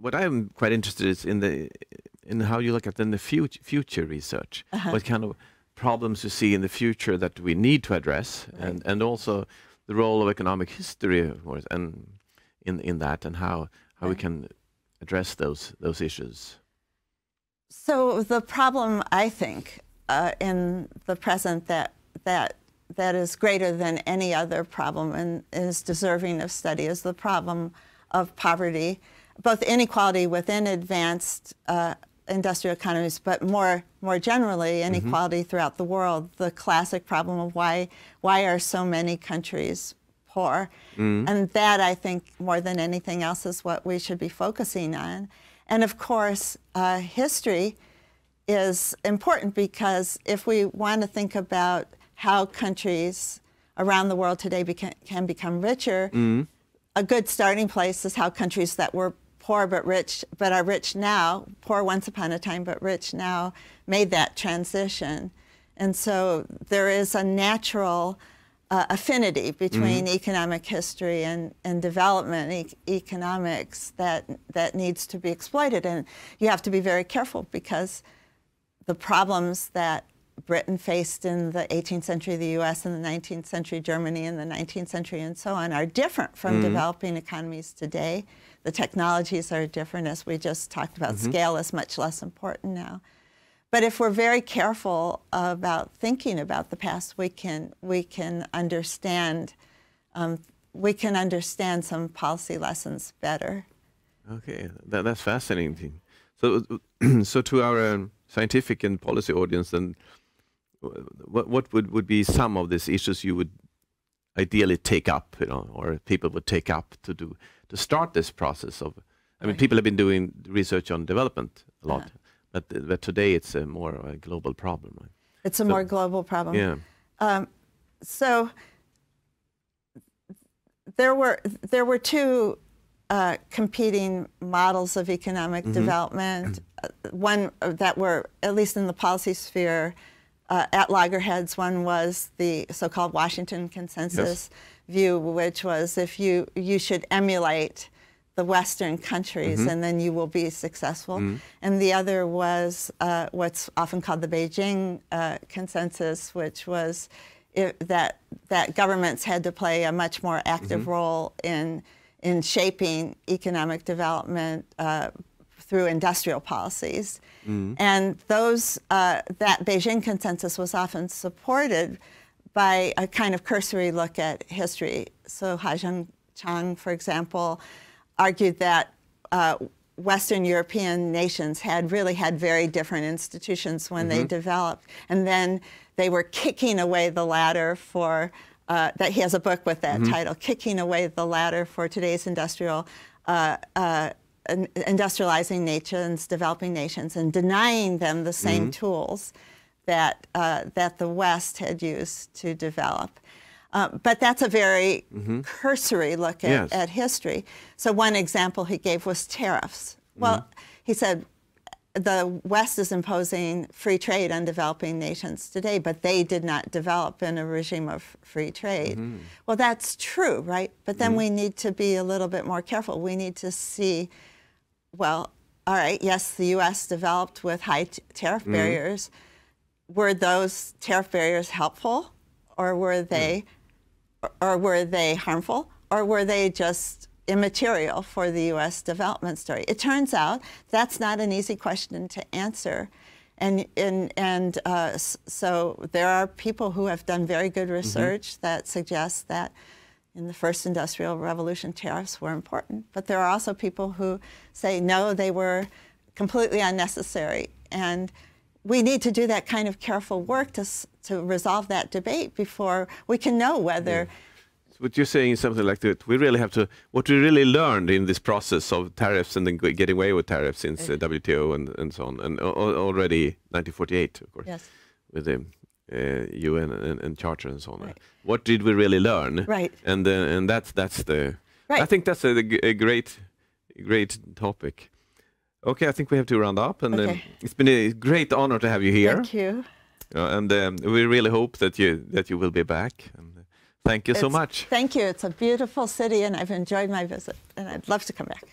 what I'm quite interested is in how you look at in the future research. What kind of problems you see in the future that we need to address, and also the role of economic history, of course, and in that, and how we can address those issues. So the problem, I think, in the present that is greater than any other problem and is deserving of study is the problem of poverty, both inequality within advanced industrial economies, but more generally inequality throughout the world. The classic problem of why are so many countries poor, and that, I think, more than anything else, is what we should be focusing on. And of course, history is important, because if we want to think about how countries around the world today can become richer, a good starting place is how countries that were poor but rich, but are rich now, poor once upon a time but rich now, made that transition. And so there is a natural affinity between economic history and development economics that needs to be exploited. And you have to be very careful, because the problems that Britain faced in the 18th century, the US in the 19th century, Germany in the 19th century, and so on, are different from developing economies today. The technologies are different, as we just talked about. Scale is much less important now. But if we're very careful about thinking about the past, we can understand some policy lessons better. Okay, that's fascinating. So to our scientific and policy audience, then, what would be some of these issues you would ideally take up, or people would take up to start this process of? I mean, people have been doing research on development a lot, but today it's a more a global problem. Right? It's a more global problem. Yeah. So there were two competing models of economic development. One that were, at least in the policy sphere, at loggerheads. One was the so-called Washington consensus view, which was if you should emulate the Western countries and then you will be successful. And the other was what's often called the Beijing consensus, which was that governments had to play a much more active role in shaping economic development through industrial policies. And that Beijing consensus was often supported by a kind of cursory look at history. So Ha-Joon Chang, for example, argued that Western European nations had really had very different institutions when they developed, and then they were kicking away the ladder for, that he has a book with that title, Kicking Away the Ladder for Today's Industrializing Nations, Developing Nations, and denying them the same tools that the West had used to develop. But that's a very cursory look at history. So one example he gave was tariffs. Well, he said the West is imposing free trade on developing nations today, but they did not develop in a regime of free trade. Well, that's true, right? But then we need to be a little bit more careful. We need to see, well, all right, yes, the U.S. developed with high tariff barriers. Were those tariff barriers helpful, or were they harmful, or were they just immaterial for the U.S. development story? It turns out that's not an easy question to answer, and so there are people who have done very good research that suggests that in the first industrial revolution tariffs were important, but there are also people who say no, they were completely unnecessary, and we need to do that kind of careful work to resolve that debate before we can know whether. What you're saying is something like that. We really have to. What we really learned in this process of tariffs and then getting away with tariffs since WTO and so on, and already 1948, of course, with the UN and Charter and so on. Right. What did we really learn? Right. And that's the. Right. I think that's a great topic. Okay, I think we have to round up, and it's been a great honor to have you here. Thank you. And we really hope that you will be back. And thank you so much. Thank you. It's a beautiful city, and I've enjoyed my visit, and I'd love to come back.